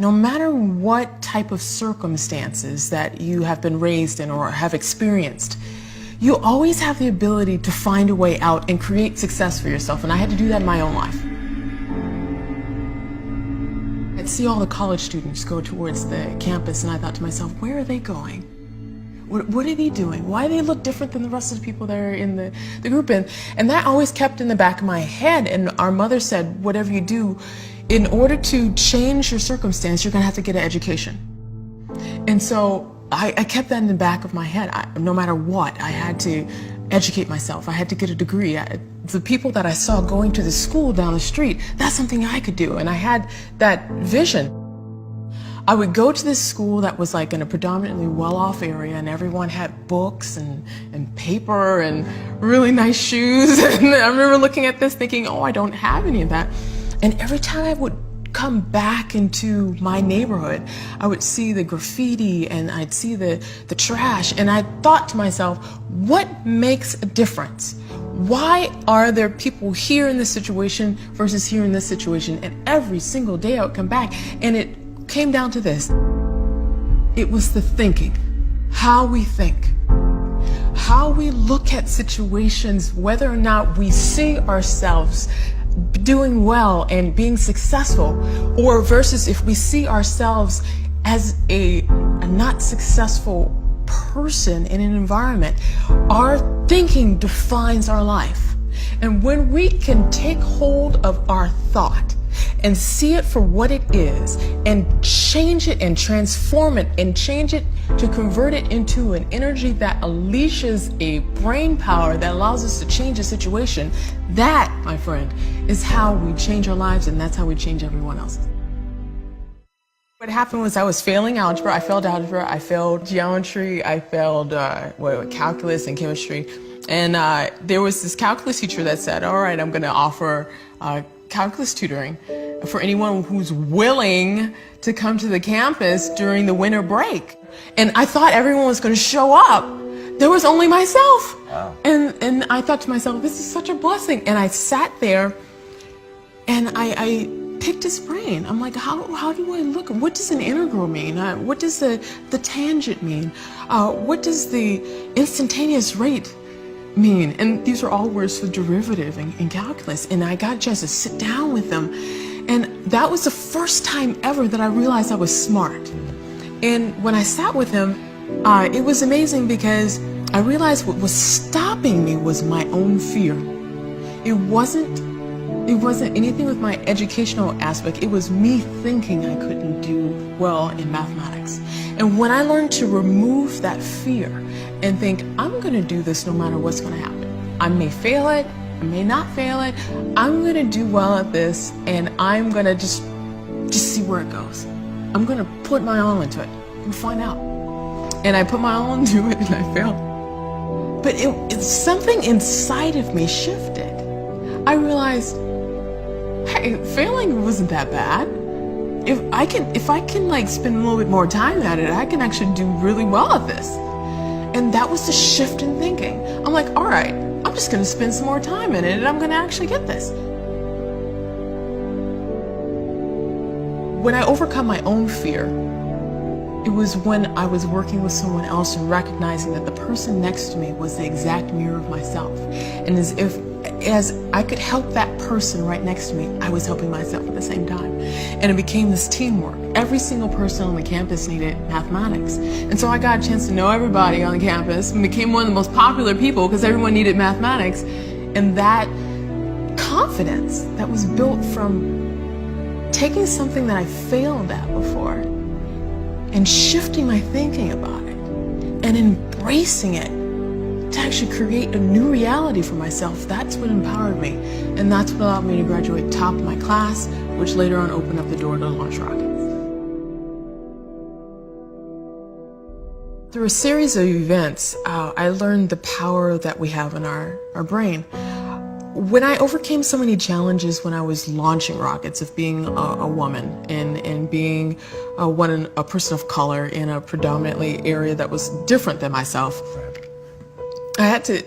no matter what type of circumstances that you have been raised in or have experienced, you always have the ability to find a way out and create success for yourself. And I had to do that in my own life. I'd see all the college students go towards the campus, and I thought to myself, where are they going? What are they doing? Why do they look different than the rest of the people that are in the group? And that always kept in the back of my head. And our mother said, whatever you do, in order to change your circumstance, you're going to have to get an education. And so I kept that in the back of my head. No matter what, I had to educate myself. I had to get a degree. The people that I saw going to the school down the street, that's something I could do. And I had that vision. I would go to this school that was like in a predominantly well-off area, and everyone had books and paper and really nice shoes. And I remember looking at this thinking, oh, I don't have any of that. And every time I would come back into my neighborhood, I would see the graffiti and I'd see the trash, and I thought to myself, what makes a difference? Why are there people here in this situation versus here in this situation? And every single day I would come back, and it came down to this. It was the thinking, how we think, how we look at situations, whether or not we see ourselves doing well and being successful, or versus if we see ourselves as a not successful person in an environment. Our thinking defines our life. And when we can take hold of our thought and see it for what it is and change it and transform it and change it to convert it into an energy that unleashes a brain power that allows us to change a situation, that, my friend, is how we change our lives, and that's how we change everyone else's. What happened was I was failing algebra. I failed algebra, I failed geometry, I failed calculus and chemistry. And there was this calculus teacher that said, all right, I'm going to offer calculus tutoring for anyone who's willing to come to the campus during the winter break. And I thought everyone was going to show up. There was only myself. Wow. And I thought to myself, this is such a blessing. And I sat there and I picked his brain. I'm like, how do I look? What does an integral mean? What does the tangent mean? What does the instantaneous rate mean? And these are all words for derivative in calculus. And I got just to sit down with them. And that was the first time ever that I realized I was smart. And when I sat with him, it was amazing because I realized what was stopping me was my own fear. It wasn't anything with my educational aspect. It was me thinking I couldn't do well in mathematics. And when I learned to remove that fear and think, I'm going to do this no matter what's going to happen. I may fail it, I may not fail it. I'm going to do well at this, and I'm going to just see where it goes. I'm going to put my all into it and find out. And I put my all into it, and I failed. But it's something inside of me shifted. I realized, hey, failing wasn't that bad. If I can like spend a little bit more time at it, I can actually do really well at this. And that was the shift in thinking. I'm like, all right, I'm just going to spend some more time in it, and I'm going to actually get this. When I overcome my own fear, it was when I was working with someone else and recognizing that the person next to me was the exact mirror of myself. And as I could help that person right next to me, I was helping myself at the same time. And it became this teamwork. Every single person on the campus needed mathematics. And so I got a chance to know everybody on the campus and became one of the most popular people because everyone needed mathematics. And that confidence that was built from taking something that I failed at before and shifting my thinking about it and embracing it to actually create a new reality for myself, that's what empowered me. And that's what allowed me to graduate top of my class, which later on opened up the door to launch rockets. Through a series of events, I learned the power that we have in our brain. When I overcame so many challenges when I was launching rockets, of being a woman and being a person of color in a predominantly area that was different than myself, I had to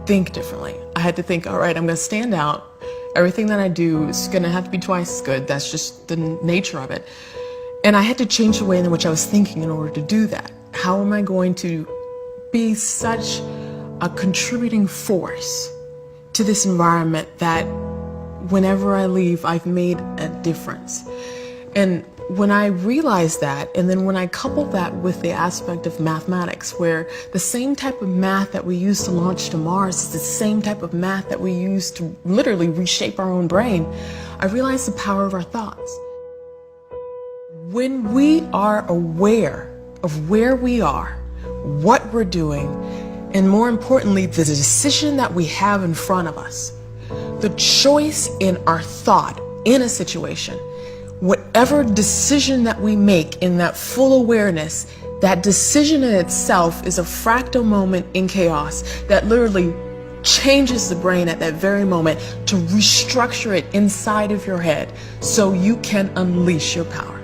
think differently. I had to think, all right, I'm going to stand out. Everything that I do is going to have to be twice as good. That's just the nature of it. And I had to change the way in which I was thinking in order to do that. How am I going to be such a contributing force to this environment that whenever I leave, I've made a difference? And when I realized that, and then when I coupled that with the aspect of mathematics, where the same type of math that we use to launch to Mars is the same type of math that we use to literally reshape our own brain, I realized the power of our thoughts. When we are aware of where we are, what we're doing, and more importantly, the decision that we have in front of us, the choice in our thought in a situation, whatever decision that we make in that full awareness, that decision in itself is a fractal moment in chaos that literally changes the brain at that very moment to restructure it inside of your head so you can unleash your power.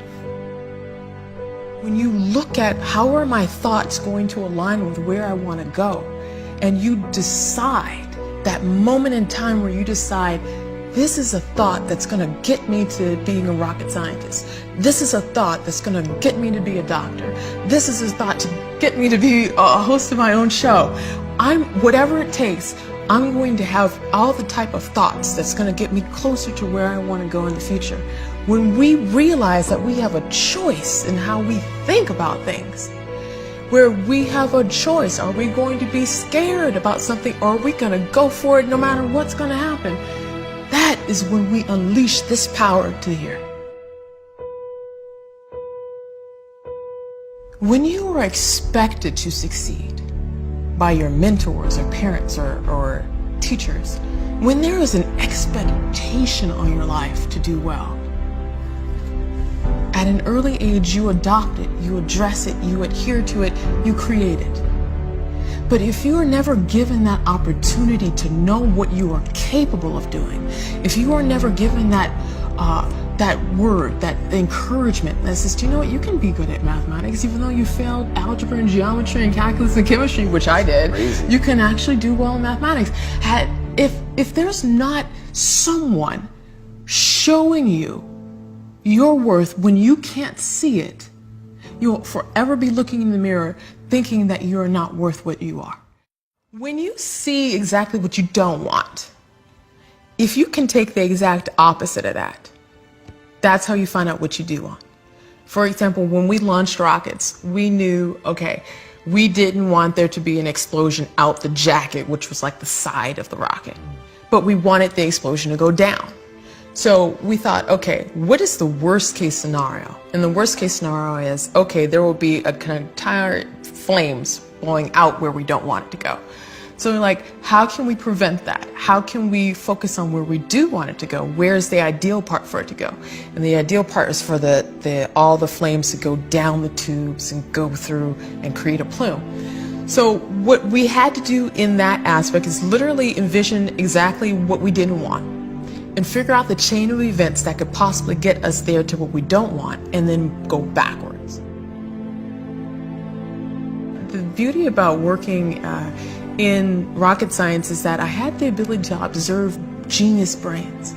When you look at how are my thoughts going to align with where I want to go, and you decide, that moment in time where you decide, this is a thought that's going to get me to being a rocket scientist. This is a thought that's going to get me to be a doctor. This is a thought to get me to be a host of my own show. Whatever it takes, I'm going to have all the type of thoughts that's going to get me closer to where I want to go in the future. When we realize that we have a choice in how we think about things, where we have a choice, are we going to be scared about something, or are we going to go for it no matter what's going to happen? That is when we unleash this power to here. When you are expected to succeed by your mentors or parents or teachers, when there is an expectation on your life to do well, at an early age you adopt it, you address it, you adhere to it, you create it. But if you are never given that opportunity to know what you are capable of doing, if you are never given that word, that encouragement that says, do you know what, you can be good at mathematics, even though you failed algebra and geometry and calculus and chemistry, which I did, you can actually do well in mathematics. If there's not someone showing you your worth when you can't see it, you'll forever be looking in the mirror thinking that you're not worth what you are. When you see exactly what you don't want, if you can take the exact opposite of that, that's how you find out what you do want. For example, when we launched rockets, we knew, okay, we didn't want there to be an explosion out the jacket, which was like the side of the rocket, but we wanted the explosion to go down. So we thought, okay, what is the worst case scenario? And the worst case scenario is, okay, there will be an entire flames blowing out where we don't want it to go. So we're like, how can we prevent that? How can we focus on where we do want it to go? Where's the ideal part for it to go? And the ideal part is for all the flames to go down the tubes and go through and create a plume. So what we had to do in that aspect is literally envision exactly what we didn't want and figure out the chain of events that could possibly get us there to what we don't want, and then go backwards. The beauty about working in rocket science is that I had the ability to observe genius brains.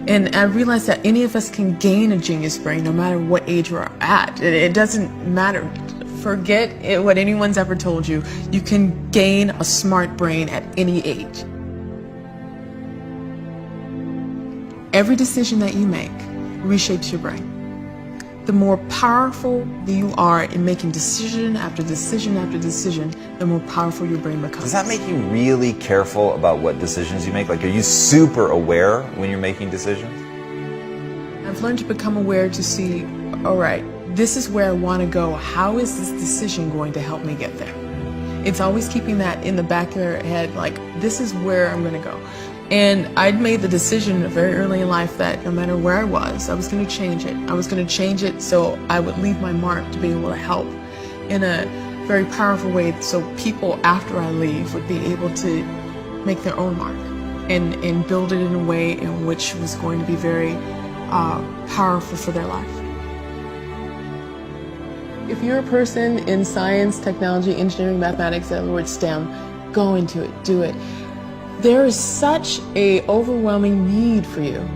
And I realized that any of us can gain a genius brain no matter what age we're at. It doesn't matter. Forget what anyone's ever told you. You can gain a smart brain at any age. Every decision that you make reshapes your brain. The more powerful you are in making decision after decision after decision, the more powerful your brain becomes. Does that make you really careful about what decisions you make? Like, are you super aware when you're making decisions? I've learned to become aware to see, all right, this is where I want to go. How is this decision going to help me get there? It's always keeping that in the back of your head, like, this is where I'm going to go. And I'd made the decision very early in life that no matter where I was going to change it. I was going to change it so I would leave my mark to be able to help in a very powerful way, so people after I leave would be able to make their own mark and build it in a way in which was going to be very powerful for their life. If you're a person in science, technology, engineering, mathematics, in other words STEM, go into it, do it. There is such an overwhelming need for you.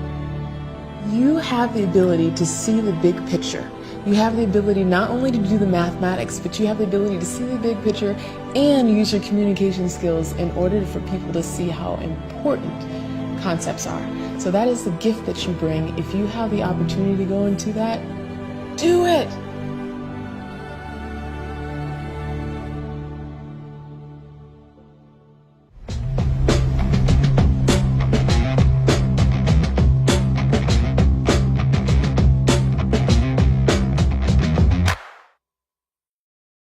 You have the ability to see the big picture. You have the ability not only to do the mathematics, but you have the ability to see the big picture and use your communication skills in order for people to see how important concepts are. So that is the gift that you bring. If you have the opportunity to go into that, do it.